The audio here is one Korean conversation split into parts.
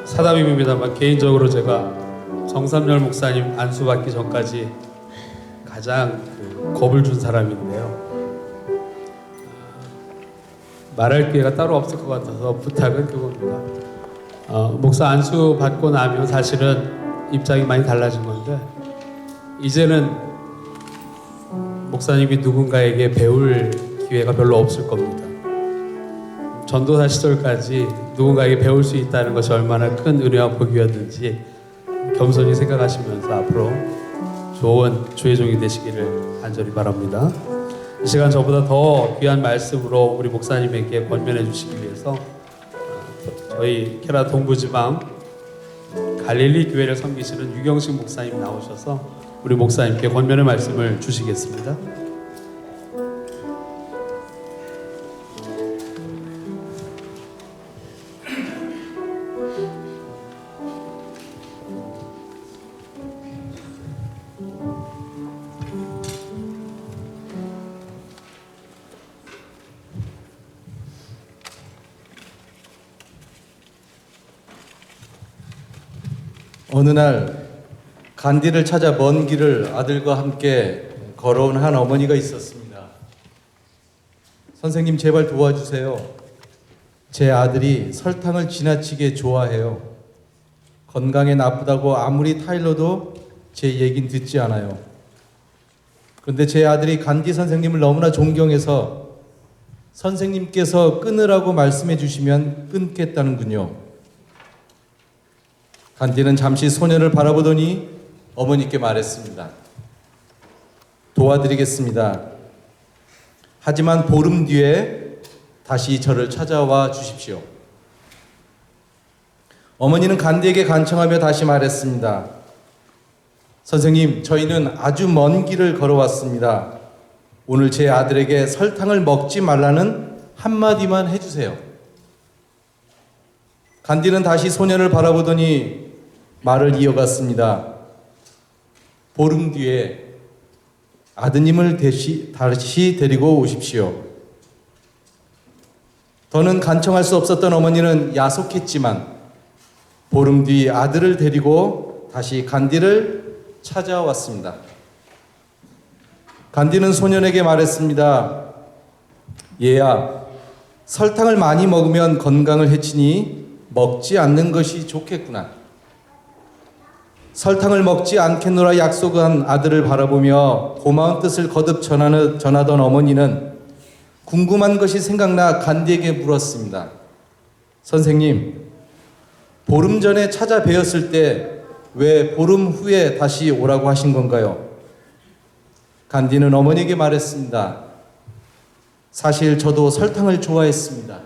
사담임입니다만 개인적으로 제가 정삼열 목사님 안수받기 전까지 가장 겁을 준 사람인데요. 말할 기회가 따로 없을 것 같아서 부탁은 그겁니다. 목사 안수 받고 나면 사실은 입장이 많이 달라진 건데, 이제는 목사님이 누군가에게 배울 기회가 별로 없을 겁니다. 전도사 시절까지 누군가에게 배울 수 있다는 것이 얼마나 큰 은혜와 복이었는지 겸손히 생각하시면서 앞으로 좋은 주의 종이 되시기를 간절히 바랍니다. 이 시간 저보다 더 귀한 말씀으로 우리 목사님에게 권면해 주시기 위해서 저희 케라 동부지방 갈릴리 교회를 섬기시는 유경식 목사님 나오셔서 우리 목사님께 권면의 말씀을 주시겠습니다. 어느 날 간디를 찾아 먼 길을 아들과 함께 걸어온 한 어머니가 있었습니다. 선생님, 제발 도와주세요. 제 아들이 설탕을 지나치게 좋아해요. 건강에 나쁘다고 아무리 타일러도 제 얘긴 듣지 않아요. 그런데 제 아들이 간디 선생님을 너무나 존경해서 선생님께서 끊으라고 말씀해 주시면 끊겠다는군요. 간디는 잠시 소년을 바라보더니 어머니께 말했습니다. 도와드리겠습니다. 하지만 보름 뒤에 다시 저를 찾아와 주십시오. 어머니는 간디에게 간청하며 다시 말했습니다. 선생님, 저희는 아주 먼 길을 걸어왔습니다. 오늘 제 아들에게 설탕을 먹지 말라는 한마디만 해주세요. 간디는 다시 소년을 바라보더니 말을 이어갔습니다. 보름 뒤에 아드님을 다시 데리고 오십시오. 더는 간청할 수 없었던 어머니는 야속했지만 보름 뒤 아들을 데리고 다시 간디를 찾아왔습니다. 간디는 소년에게 말했습니다. 얘야, 설탕을 많이 먹으면 건강을 해치니 먹지 않는 것이 좋겠구나. 설탕을 먹지 않겠노라 약속한 아들을 바라보며 고마운 뜻을 거듭 전하던 어머니는 궁금한 것이 생각나 간디에게 물었습니다. 선생님, 보름 전에 찾아 뵈었을 때 왜 보름 후에 다시 오라고 하신 건가요? 간디는 어머니에게 말했습니다. 사실 저도 설탕을 좋아했습니다.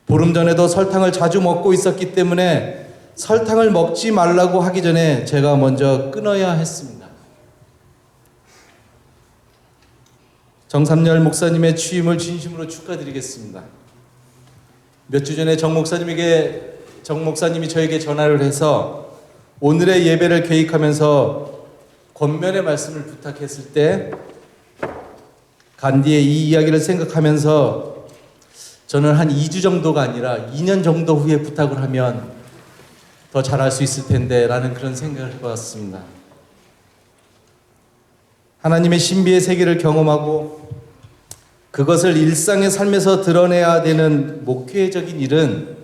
보름 전에도 설탕을 자주 먹고 있었기 때문에 설탕을 먹지 말라고 하기 전에 제가 먼저 끊어야 했습니다. 정삼열 목사님의 취임을 진심으로 축하드리겠습니다. 몇 주 전에 정 목사님이 저에게 전화를 해서 오늘의 예배를 계획하면서 권면의 말씀을 부탁했을 때 간디의 이 이야기를 생각하면서 저는 한 2주 정도가 아니라 2년 정도 후에 부탁을 하면 더 잘할 수 있을 텐데 라는 그런 생각을 해봤습니다. 하나님의 신비의 세계를 경험하고 그것을 일상의 삶에서 드러내야 되는 목회적인 일은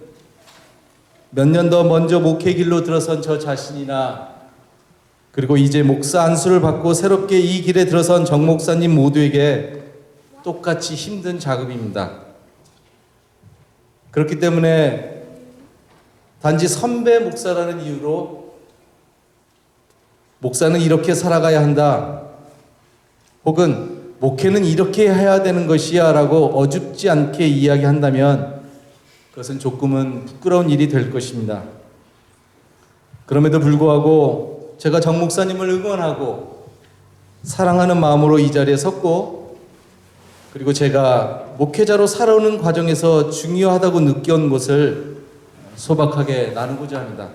몇 년 더 먼저 목회 길로 들어선 저 자신이나 그리고 이제 목사 안수를 받고 새롭게 이 길에 들어선 정 목사님 모두에게 똑같이 힘든 작업입니다. 그렇기 때문에 단지 선배 목사라는 이유로 목사는 이렇게 살아가야 한다, 혹은 목회는 이렇게 해야 되는 것이야 라고 어줍지 않게 이야기한다면 그것은 조금은 부끄러운 일이 될 것입니다. 그럼에도 불구하고 제가 정 목사님을 응원하고 사랑하는 마음으로 이 자리에 섰고, 그리고 제가 목회자로 살아오는 과정에서 중요하다고 느껴온 것을 소박하게 나누고자 합니다.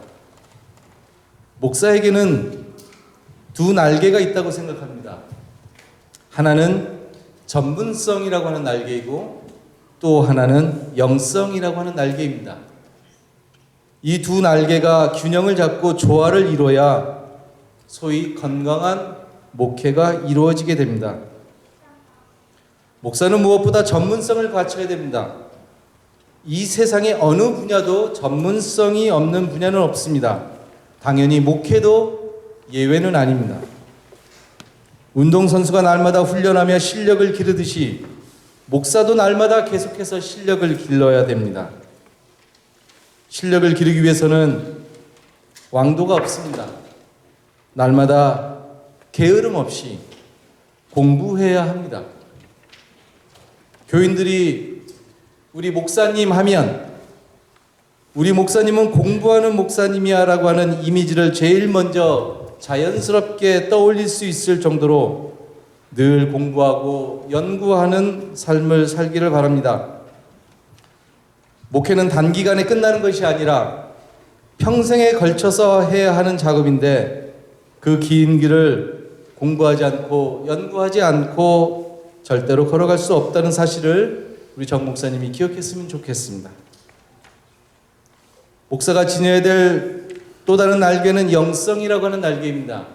목사에게는 두 날개가 있다고 생각합니다. 하나는 전문성이라고 하는 날개이고 또 하나는 영성이라고 하는 날개입니다. 이 두 날개가 균형을 잡고 조화를 이루어야 소위 건강한 목회가 이루어지게 됩니다. 목사는 무엇보다 전문성을 갖춰야 됩니다. 이 세상의 어느 분야도 전문성이 없는 분야는 없습니다. 당연히 목회도 예외는 아닙니다. 운동선수가 날마다 훈련하며 실력을 기르듯이 목사도 날마다 계속해서 실력을 길러야 됩니다. 실력을 기르기 위해서는 왕도가 없습니다. 날마다 게으름 없이 공부해야 합니다. 교인들이 우리 목사님 하면 우리 목사님은 공부하는 목사님이야 라고 하는 이미지를 제일 먼저 자연스럽게 떠올릴 수 있을 정도로 늘 공부하고 연구하는 삶을 살기를 바랍니다. 목회는 단기간에 끝나는 것이 아니라 평생에 걸쳐서 해야 하는 작업인데 그 긴 길을 공부하지 않고 연구하지 않고 절대로 걸어갈 수 없다는 사실을 우리 정 목사님이 기억했으면 좋겠습니다. 목사가 지녀야 될 또 다른 날개는 영성이라고 하는 날개입니다.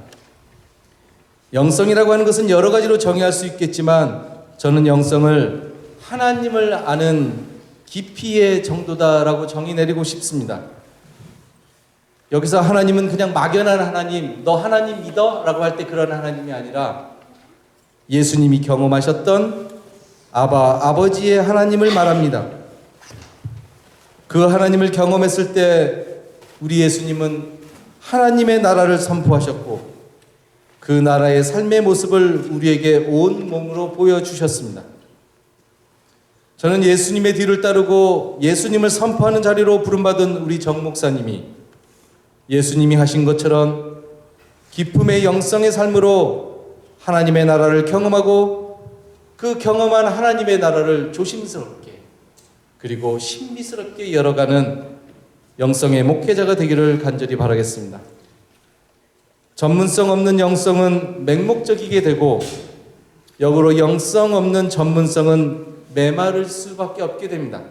영성이라고 하는 것은 여러 가지로 정의할 수 있겠지만 저는 영성을 하나님을 아는 깊이의 정도다라고 정의 내리고 싶습니다. 여기서 하나님은 그냥 막연한 하나님, 너 하나님 믿어? 라고 할 때 그런 하나님이 아니라 예수님이 경험하셨던 아버지의 하나님을 말합니다. 그 하나님을 경험했을 때 우리 예수님은 하나님의 나라를 선포하셨고 그 나라의 삶의 모습을 우리에게 온 몸으로 보여주셨습니다. 저는 예수님의 뒤를 따르고 예수님을 선포하는 자리로 부름받은 우리 정 목사님이 예수님이 하신 것처럼 기쁨의 영성의 삶으로 하나님의 나라를 경험하고 그 경험한 하나님의 나라를 조심스럽게 그리고 신비스럽게 열어가는 영성의 목회자가 되기를 간절히 바라겠습니다. 전문성 없는 영성은 맹목적이게 되고 역으로 영성 없는 전문성은 메마를 수밖에 없게 됩니다.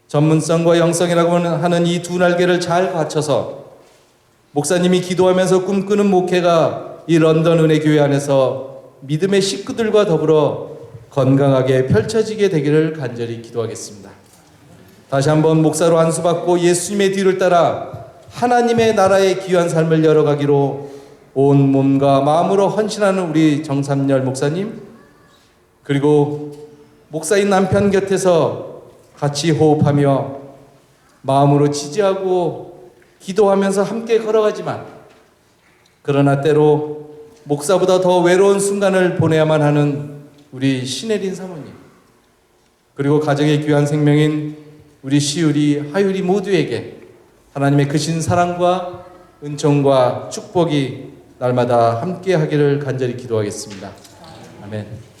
전문성과 영성이라고 하는 이 두 날개를 잘 갖춰서 목사님이 기도하면서 꿈꾸는 목회가 이 런던 은혜교회 안에서 믿음의 식구들과 더불어 건강하게 펼쳐지게 되기를 간절히 기도하겠습니다. 다시 한번 목사로 안수받고 예수님의 뒤를 따라 하나님의 나라의 귀한 삶을 열어가기로 온 몸과 마음으로 헌신하는 우리 정삼열 목사님, 그리고 목사인 남편 곁에서 같이 호흡하며 마음으로 지지하고 기도하면서 함께 걸어가지만 그러나 때로 목사보다 더 외로운 순간을 보내야만 하는 우리 신혜린 사모님, 그리고 가정의 귀한 생명인 우리 시우리, 하율이 모두에게 하나님의 크신 사랑과 은총과 축복이 날마다 함께 하기를 간절히 기도하겠습니다. 아멘.